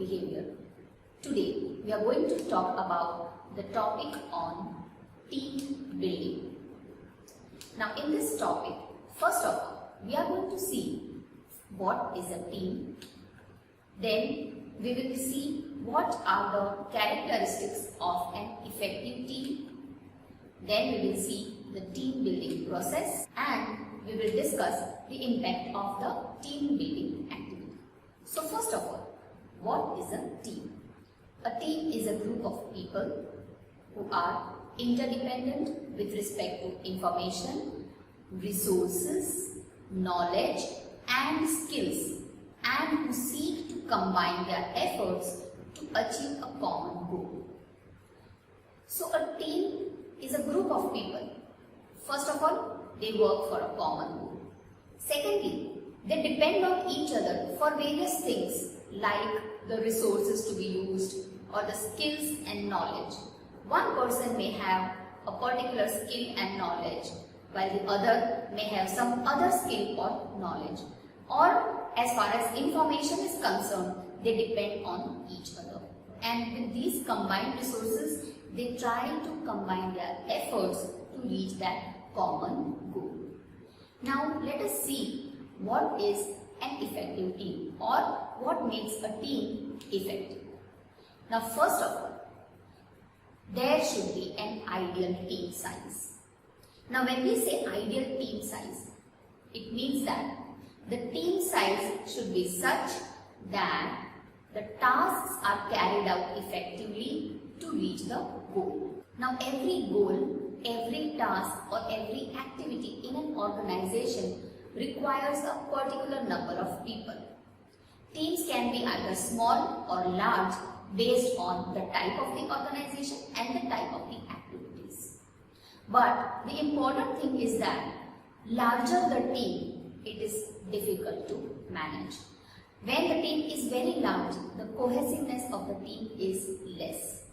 behavior. Today we are going to talk about the topic on team building. Now in this topic, first of all, we are going to see what is a team. Then we will see what are the characteristics of an effective team. Then we will see the team building process and we will discuss the impact of the team building activity. So first of all, what is a team? A team is a group of people who are interdependent with respect to information, resources, knowledge and skills, and who seek to combine their efforts to achieve a common goal. So a team is a group of people. First of all, they work for a common goal. Secondly, they depend on each other for various things like the resources to be used or the skills and knowledge. One person may have a particular skill and knowledge while the other may have some other skill or knowledge. Or as far as information is concerned, they depend on each other. And with these combined resources, they try to combine their efforts to reach that common goal. Now let us see what is an effective team or what makes a team effective. Now first of all, there should be an ideal team size. Now when we say ideal team size, it means that the team size should be such that the tasks are carried out effectively to reach the goal. Now every goal, every task or every activity in an organization requires a particular number of people. Teams can be either small or large based on the type of the organization and the type of the activities. But the important thing is that larger the team, it is difficult to manage. When the team is very large, the cohesiveness of the team is less.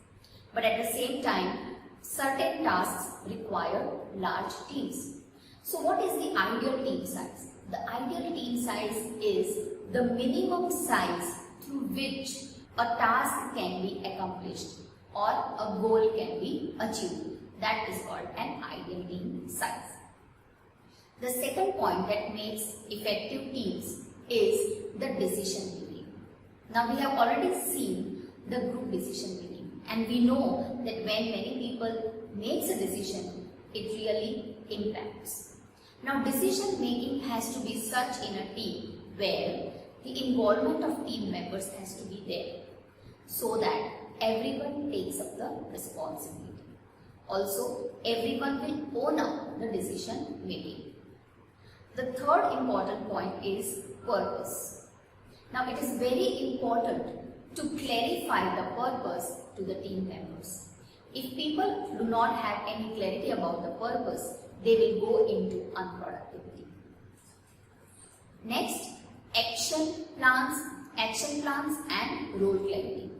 But at the same time, certain tasks require large teams. So what is the ideal team size? The ideal team size is the minimum size through which a task can be accomplished or a goal can be achieved. That is called an ideal team size. The second point that makes effective teams is the decision making. Now we have already seen the group decision making, and we know that when many people makes a decision, it really impacts. Now decision making has to be such in a team where the involvement of team members has to be there so that everyone takes up the responsibility. Also, everyone will own up the decision making. The third important point is purpose. Now it is very important to clarify the purpose to the team members. If people do not have any clarity about the purpose, they will go into unproductivity. Next, action plans and role clarity.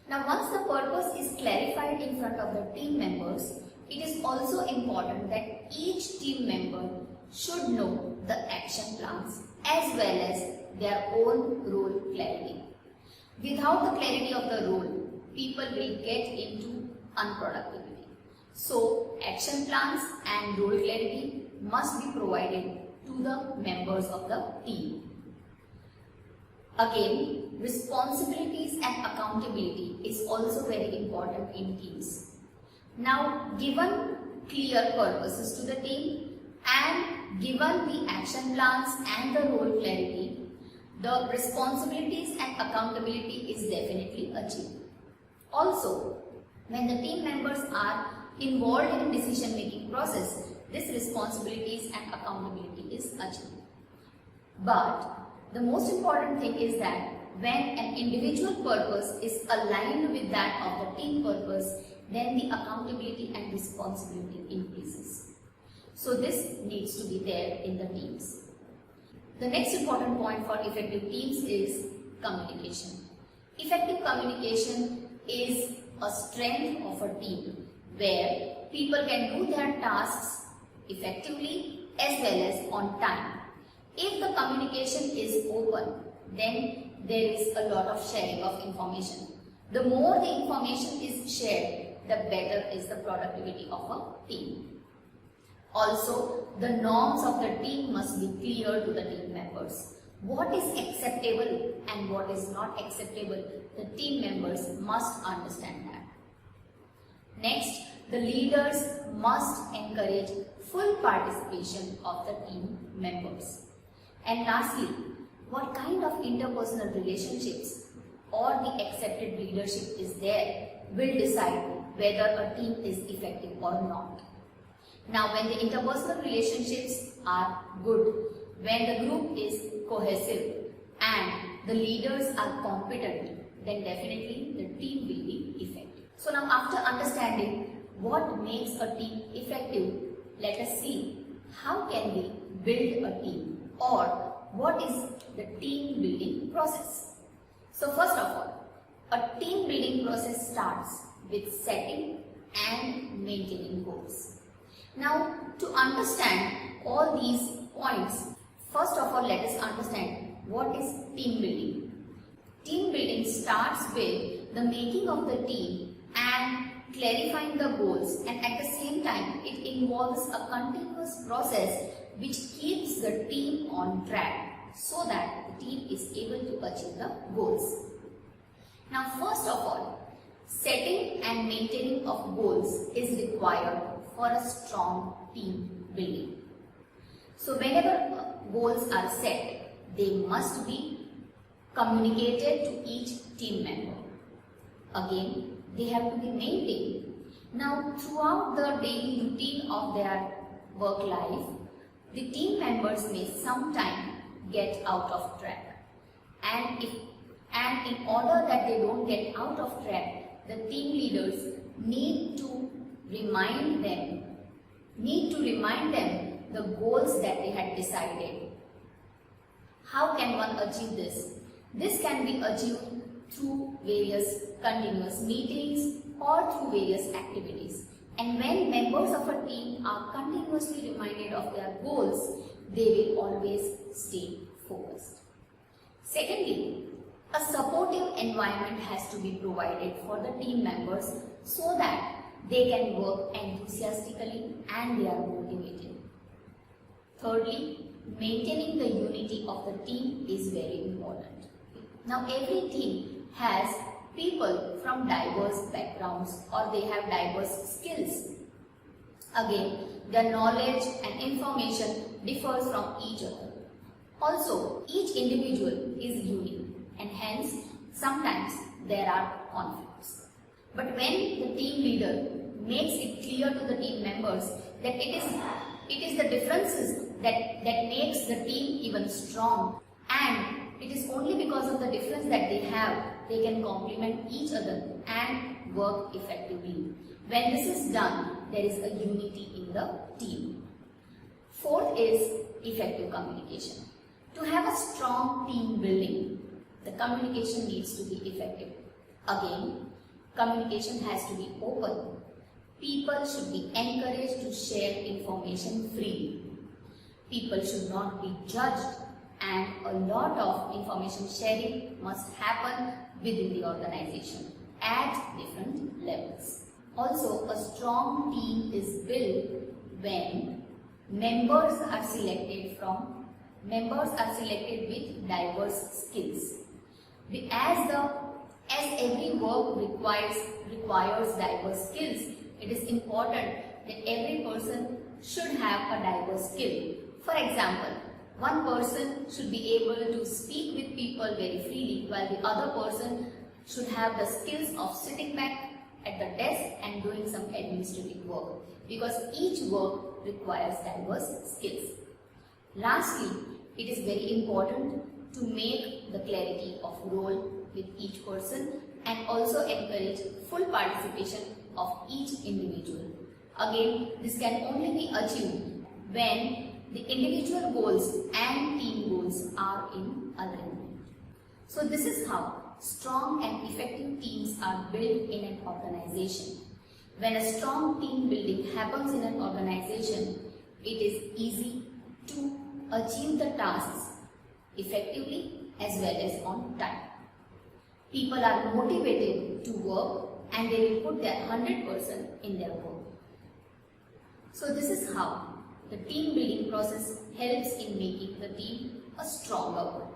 Now once the purpose is clarified in front of the team members, it is also important that each team member should know the action plans as well as their own role clarity. Without the clarity of the role, people will get into unproductivity. So, action plans and role clarity must be provided to the members of the team. Again, responsibilities and accountability is also very important in teams. Now, given clear purposes to the team and given the action plans and the role clarity, the responsibilities and accountability is definitely achieved. Also, when the team members are involved in the decision making process, this responsibilities and accountability is achieved. But the most important thing is that when an individual purpose is aligned with that of the team purpose, then the accountability and responsibility increases. So this needs to be there in the teams. The next important point for effective teams is communication. Effective communication is a strength of a team where people can do their tasks effectively as well as on time. If the communication is open, then there is a lot of sharing of information. The more the information is shared, the better is the productivity of a team. Also, the norms of the team must be clear to the team members. What is acceptable and what is not acceptable, the team members must understand that. Next, the leaders must encourage full participation of the team members. And lastly, what kind of interpersonal relationships or the accepted leadership is there will decide whether a team is effective or not. Now, when the interpersonal relationships are good, when the group is cohesive and the leaders are competent, then definitely the team will be effective. So now, after understanding what makes a team effective, let us see how can we build a team or what is the team building process. So first of all, a team building process starts with setting and maintaining goals. Now, to understand all these points, first of all, let us understand what is team building. Team building starts with the making of the team and clarifying the goals, and at the same time, it involves a continuous process which keeps the team on track so that the team is able to achieve the goals. Now, first of all, setting and maintaining of goals is required for a strong team building. So whenever goals are set, they must be communicated to each team member. Again, they have to be maintained. Now, throughout the daily routine of their work life, the team members may sometimes get out of track. And in order that they don't get out of track, the team leaders need to remind them the goals that they had decided. How can one achieve this? This can be achieved through various continuous meetings or through various activities. And when members of a team are continuously reminded of their goals, they will always stay focused. Secondly, a supportive environment has to be provided for the team members so that they can work enthusiastically and they are motivated. Thirdly, maintaining the unity of the team is very important. Now, every team has people from diverse backgrounds or they have diverse skills. Again, their knowledge and information differs from each other. Also, each individual is unique and hence sometimes there are conflicts. But when the team leader makes it clear to the team members that it is the differences that makes the team even strong, and it is only because of the difference that they have they can complement each other and work effectively. When this is done, there is a unity in the team. Fourth is effective communication. To have a strong team building, the communication needs to be effective. Again, communication has to be open. People should be encouraged to share information freely. People should not be judged, and a lot of information sharing must happen within the organization at different levels. Also, a strong team is built when members are selected with diverse skills. As every work requires diverse skills, it is important that every person should have a diverse skill. For example, one person should be able to speak with people very freely, while the other person should have the skills of sitting back at the desk and doing some administrative work, because each work requires diverse skills. Lastly, it is very important to make the clarity of role with each person and also encourage full participation of each individual. Again, this can only be achieved when the individual goals and team goals are in alignment. So this is how strong and effective teams are built in an organization. When a strong team building happens in an organization, it is easy to achieve the tasks effectively as well as on time. People are motivated to work and they will put their 100% in their work. So this is how the team building process helps in making the team a stronger one.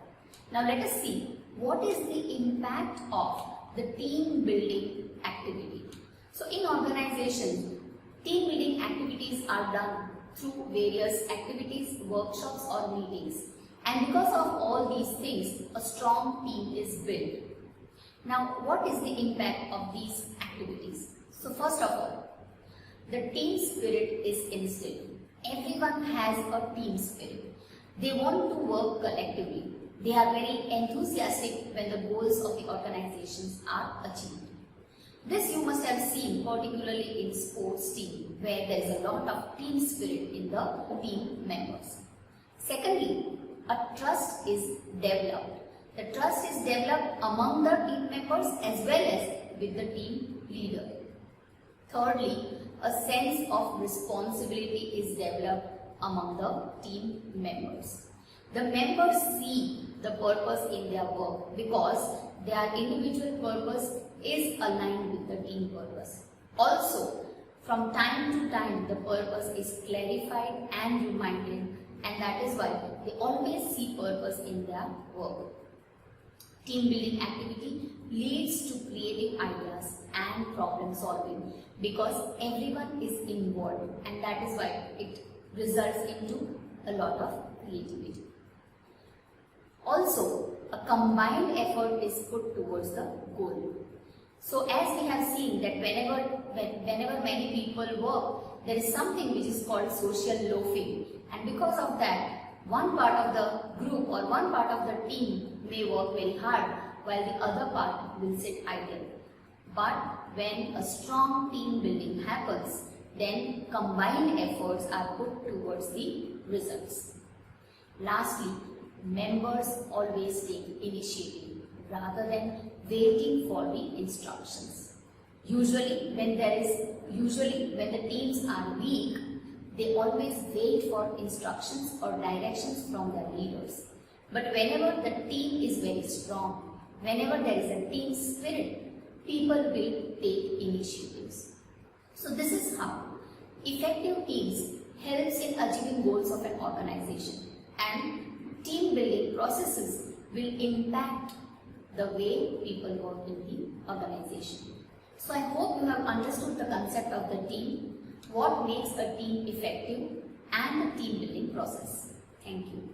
Now let us see what is the impact of the team building activity. So in organizations, team building activities are done through various activities, workshops or meetings. And because of all these things, a strong team is built. Now what is the impact of these activities? So first of all, the team spirit is instilled. Everyone has a team spirit. They want to work collectively. They are very enthusiastic when the goals of the organizations are achieved. This you must have seen particularly in sports team where there is a lot of team spirit in the team members. Secondly, a trust is developed. The trust is developed among the team members as well as with the team leader. Thirdly, a sense of responsibility is developed among the team members. The members see the purpose in their work because their individual purpose is aligned with the team purpose. Also, from time to time, the purpose is clarified and reminded, and that is why they always see purpose in their work. Team building activity leads to creative ideas and problem solving because everyone is involved, and that is why it results into a lot of creativity. Also, a combined effort is put towards the goal. So as we have seen that whenever many people work, there is something which is called social loafing, and because of that, one part of the group or one part of the team may work very hard while the other part will sit idle. But when a strong team building happens, then combined efforts are put towards the results. Lastly, members always take initiative rather than waiting for the instructions. Usually when the teams are weak, they always wait for instructions or directions from their leaders. But whenever the team is very strong, whenever there is a team spirit, people will take initiatives. So this is how effective teams helps in achieving goals of an organization, and team building processes will impact the way people work in the organization. So I hope you have understood the concept of the team, what makes a team effective, and the team building process. Thank you.